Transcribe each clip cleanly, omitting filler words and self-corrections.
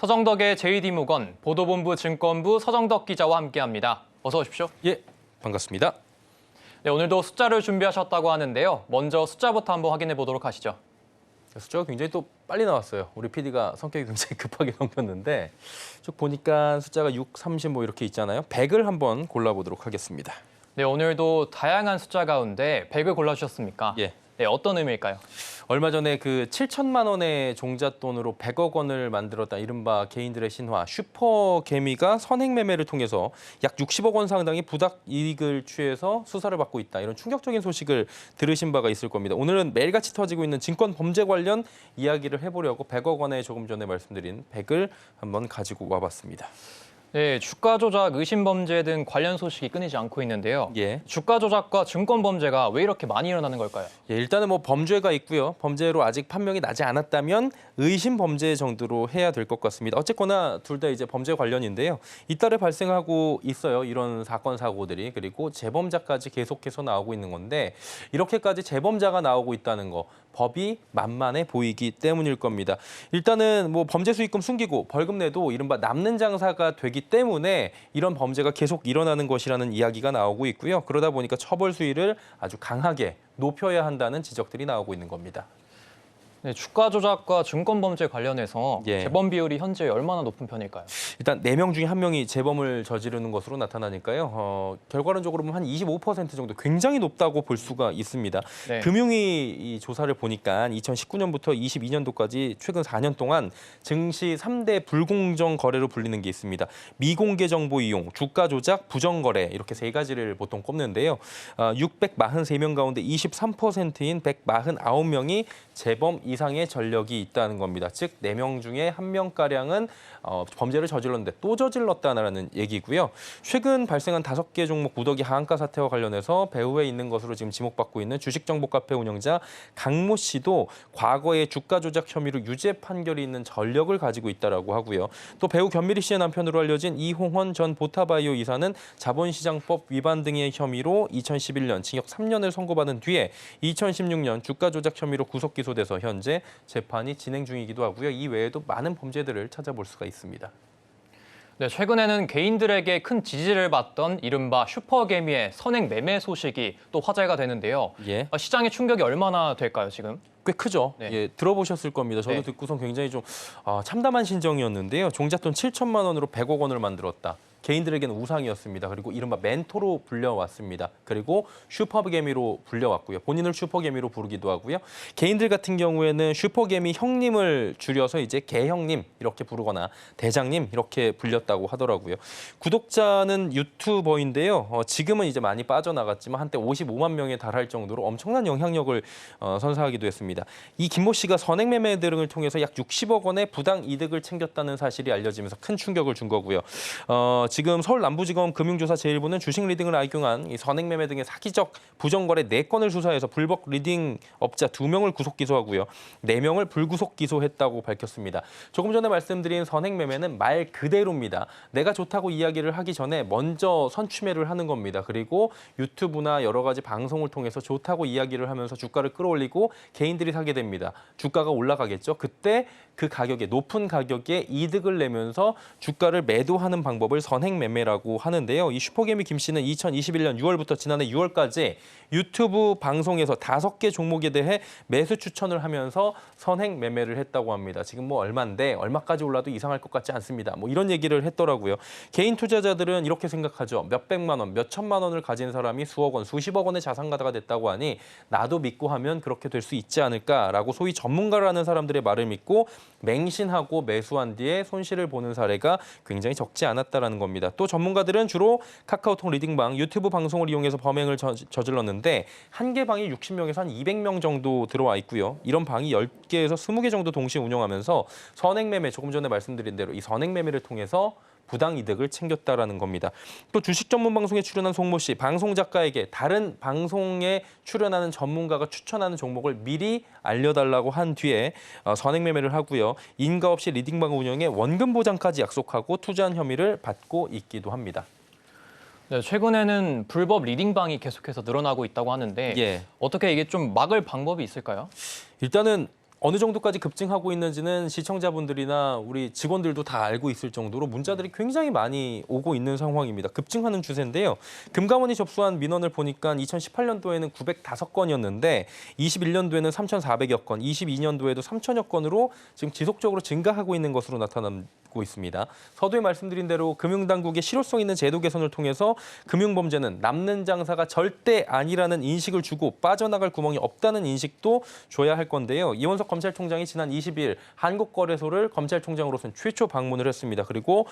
서정덕의 JD모건 보도본부 증권부 서정덕 기자와 함께합니다. 어서 오십시오. 예, 반갑습니다. 네, 오늘도 숫자를 준비하셨다고 하는데요. 먼저 숫자부터 한번 확인해 보도록 하시죠. 숫자가 굉장히 또 빨리 나왔어요. 우리 PD가 성격이 굉장히 급하게 넘겼는데 쭉 보니까 숫자가 6, 30 뭐 이렇게 있잖아요. 100을 한번 골라보도록 하겠습니다. 네, 오늘도 다양한 숫자 가운데 100을 골라주셨습니까? 예. 네, 어떤 의미일까요? 얼마 전에 그 7천만 원의 종잣돈으로 100억 원을 만들었다 이른바 개인들의 신화 슈퍼개미가 선행 매매를 통해서 약 60억 원 상당의 부당 이익을 취해서 수사를 받고 있다. 이런 충격적인 소식을 들으신 바가 있을 겁니다. 오늘은 매일같이 터지고 있는 증권 범죄 관련 이야기를 해보려고 100억 원에 조금 전에 말씀드린 100을 한번 가지고 와봤습니다. 네, 주가 조작, 의심 범죄 등 관련 소식이 끊이지 않고 있는데요. 예. 주가 조작과 증권 범죄가 왜 이렇게 많이 일어나는 걸까요? 예, 일단은 뭐 범죄가 있고요. 범죄로 아직 판명이 나지 않았다면 의심 범죄 정도로 해야 될 것 같습니다. 어쨌거나 둘 다 이제 범죄 관련인데요. 잇따라 발생하고 있어요. 이런 사건 사고들이. 그리고 재범자까지 계속해서 나오고 있는 건데 이렇게까지 재범자가 나오고 있다는 거 법이 만만해 보이기 때문일 겁니다. 일단은 뭐 범죄 수익금 숨기고 벌금 내도 이른바 남는 장사가 되기 때문에 이런 범죄가 계속 일어나는 것이라는 이야기가 나오고 있고요. 그러다 보니까 처벌 수위를 아주 강하게 높여야 한다는 지적들이 나오고 있는 겁니다. 네, 주가 조작과 증권 범죄 관련해서 예. 재범 비율이 현재 얼마나 높은 편일까요? 일단 4명 중에 1명이 재범을 저지르는 것으로 나타나니까요. 결과론적으로 보면 한 25% 정도 굉장히 높다고 볼 수가 있습니다. 네. 금융위 이 조사를 보니까 2019년부터 22년도까지 최근 4년 동안 증시 3대 불공정 거래로 불리는 게 있습니다. 미공개 정보 이용, 주가 조작, 부정 거래 이렇게 세 가지를 보통 꼽는데요. 643명 가운데 23%인 149명이 재범 이상의 전력이 있다는 겁니다. 즉 4명 중에 1명가량은 범죄를 저질렀는데 또 저질렀다는 얘기고요. 최근 발생한 5개 종목 무더기 하한가 사태와 관련해서 배후에 있는 것으로 지금 지목받고 있는 주식정보 카페 운영자 강모 씨도 과거에 주가 조작 혐의로 유죄 판결이 있는 전력을 가지고 있다라고 하고요. 또 배우 견미리 씨의 남편으로 알려진 이홍헌 전 보타바이오 이사는 자본시장법 위반 등의 혐의로 2011년 징역 3년을 선고받은 뒤에 2016년 주가 조작 혐의로 구속 기소돼서 현재 재판이 진행 중이기도 하고요. 이 외에도 많은 범죄들을 찾아볼 수가 있습니다. 네, 최근에는 개인들에게 큰 지지를 받던 이른바 슈퍼개미의 선행 매매 소식이 또 화제가 되는데요. 예. 시장의 충격이 얼마나 될까요, 지금? 꽤 크죠. 네. 예, 들어보셨을 겁니다. 저도 네. 듣고선 굉장히 좀 참담한 심정이었는데요. 종잣돈 7천만 원으로 100억 원을 만들었다. 개인들에게는 우상이었습니다. 그리고 이른바 멘토로 불려왔습니다. 그리고 슈퍼개미로 불려왔고요. 본인을 슈퍼개미로 부르기도 하고요. 개인들 같은 경우에는 슈퍼개미 형님을 줄여서 이제 개형님 이렇게 부르거나 대장님 이렇게 불렸다고 하더라고요. 구독자는 유튜버인데요. 지금은 이제 많이 빠져나갔지만 한때 55만 명에 달할 정도로 엄청난 영향력을 선사하기도 했습니다. 이 김모 씨가 선행매매 등을 통해서 약 60억 원의 부당 이득을 챙겼다는 사실이 알려지면서 큰 충격을 준 거고요. 지금 서울 남부지검 금융조사 제1부는 주식 리딩을 악용한 이 선행매매 등의 사기적 부정거래 4건을 수사해서 불법 리딩 업자 2명을 구속 기소하고요. 4명을 불구속 기소했다고 밝혔습니다. 조금 전에 말씀드린 선행매매는 말 그대로입니다. 내가 좋다고 이야기를 하기 전에 먼저 선취매를 하는 겁니다. 그리고 유튜브나 여러 가지 방송을 통해서 좋다고 이야기를 하면서 주가를 끌어올리고 개인들이 사게 됩니다. 주가가 올라가겠죠. 그때 그 가격에 높은 가격에 이득을 내면서 주가를 매도하는 방법을 선행매매라고 하는데요. 이 슈퍼개미 김 씨는 2021년 6월부터 지난해 6월까지 유튜브 방송에서 5개 종목에 대해 매수 추천을 하면서 선행매매를 했다고 합니다. 지금 뭐 얼마인데 얼마까지 올라도 이상할 것 같지 않습니다. 뭐 이런 얘기를 했더라고요. 개인 투자자들은 이렇게 생각하죠. 몇백만 원, 몇천만 원을 가진 사람이 수억 원, 수십억 원의 자산가다가 됐다고 하니 나도 믿고 하면 그렇게 될 수 있지 않을까라고 소위 전문가라는 사람들의 말을 믿고 맹신하고 매수한 뒤에 손실을 보는 사례가 굉장히 적지 않았다라는 겁니다. 또 전문가들은 주로 카카오톡 리딩방, 유튜브 방송을 이용해서 범행을 저질렀는데 한 개 방이 60명에서 한 200명 정도 들어와 있고요. 이런 방이 10개에서 20개 정도 동시에 운영하면서 선행매매, 조금 전에 말씀드린 대로 이 선행매매를 통해서 부당 이득을 챙겼다라는 겁니다. 또 주식 전문 방송에 출연한 송모 씨, 방송 작가에게 다른 방송에 출연하는 전문가가 추천하는 종목을 미리 알려달라고 한 뒤에 선행매매를 하고요. 인가 없이 리딩방 운영에 원금 보장까지 약속하고 투자한 혐의를 받고 있기도 합니다. 네, 최근에는 불법 리딩방이 계속해서 늘어나고 있다고 하는데 예. 어떻게 이게 좀 막을 방법이 있을까요? 일단은 어느 정도까지 급증하고 있는지는 시청자분들이나 우리 직원들도 다 알고 있을 정도로 문자들이 굉장히 많이 오고 있는 상황입니다. 급증하는 추세인데요. 금감원이 접수한 민원을 보니까 2018년도에는 905건이었는데 21년도에는 3,400여 건, 22년도에도 3,000여 건으로 지금 지속적으로 증가하고 있는 것으로 나타나고 있습니다. 서두에 말씀드린 대로 금융당국의 실효성 있는 제도 개선을 통해서 금융범죄는 남는 장사가 절대 아니라는 인식을 주고 빠져나갈 구멍이 없다는 인식도 줘야 할 건데요. 이원석 검찰총장이 지난 20일 한국거래소를 검찰총장으로서는 최초 방문을 했습니다. 그리고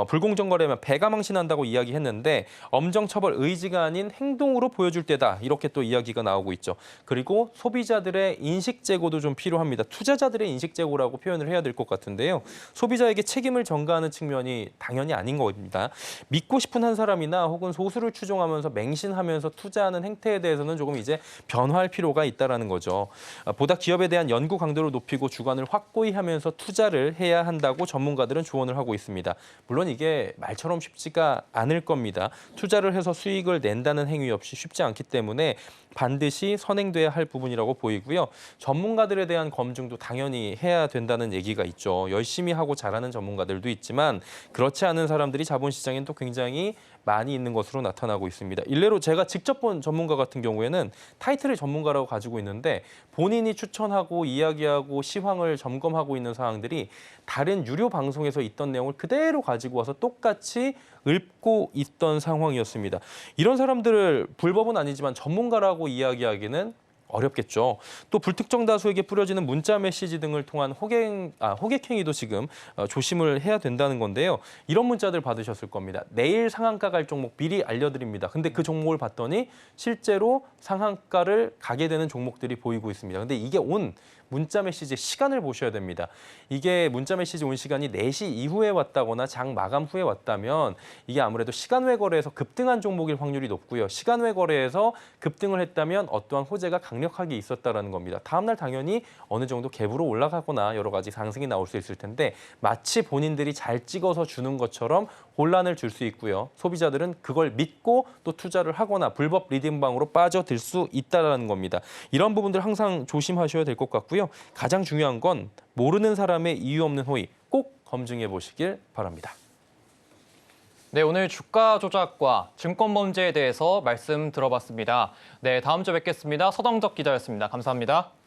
불공정 거래면 배가망신한다고 이야기했는데 엄정처벌 의지가 아닌 행동으로 보여줄 때다. 이렇게 또 이야기가 나오고 있죠. 그리고 소비자들의 인식 제고도 좀 필요합니다. 투자자들의 인식 제고라고 표현을 해야 될 것 같은데요. 소비자에게 책임을 전가하는 측면이 당연히 아닌 겁니다. 믿고 싶은 한 사람이나 혹은 소수를 추종하면서 맹신하면서 투자하는 행태에 대해서는 조금 이제 변화할 필요가 있다라는 거죠. 보다 기업에 대한 연구 강도를 높이고 주관을 확고히 하면서 투자를 해야 한다고 전문가들은 조언을 하고 있습니다. 물론 이게 말처럼 쉽지가 않을 겁니다. 투자를 해서 수익을 낸다는 행위 없이 쉽지 않기 때문에 반드시 선행돼야 할 부분이라고 보이고요. 전문가들에 대한 검증도 당연히 해야 된다는 얘기가 있죠. 열심히 하고 잘하는 전문가들도 있지만 그렇지 않은 사람들이 자본시장엔 또 굉장히 많이 있는 것으로 나타나고 있습니다. 일례로 제가 직접 본 전문가 같은 경우에는 타이틀을 전문가라고 가지고 있는데 본인이 추천하고 이야기하고 시황을 점검하고 있는 사항들이 다른 유료 방송에서 있던 내용을 그대로 가지고 와서 똑같이 읊고 있던 상황이었습니다. 이런 사람들을 불법은 아니지만 전문가라고 이야기하기는 어렵겠죠. 또 불특정 다수에게 뿌려지는 문자 메시지 등을 통한 호객행위도 지금 조심을 해야 된다는 건데요. 이런 문자들 받으셨을 겁니다. 내일 상한가 갈 종목 미리 알려드립니다. 근데 그 종목을 봤더니 실제로 상한가를 가게 되는 종목들이 보이고 있습니다. 근데 이게 온 문자 메시지 시간을 보셔야 됩니다. 이게 문자 메시지 온 시간이 4시 이후에 왔다거나 장 마감 후에 왔다면 이게 아무래도 시간 외 거래에서 급등한 종목일 확률이 높고요. 시간 외 거래에서 급등을 했다면 어떠한 호재가 강력하게 있었다라는 겁니다. 다음 날 당연히 어느 정도 갭으로 올라가거나 여러 가지 상승이 나올 수 있을 텐데 마치 본인들이 잘 찍어서 주는 것처럼 혼란을 줄 수 있고요. 소비자들은 그걸 믿고 또 투자를 하거나 불법 리딩방으로 빠져들 수 있다는 겁니다. 이런 부분들 항상 조심하셔야 될 것 같고요. 가장 중요한 건 모르는 사람의 이유 없는 호의 꼭 검증해 보시길 바랍니다. 네, 오늘 주가 조작과 증권 범죄에 대해서 말씀 들어봤습니다. 네, 다음 주에 뵙겠습니다. 서동적 기자였습니다. 감사합니다.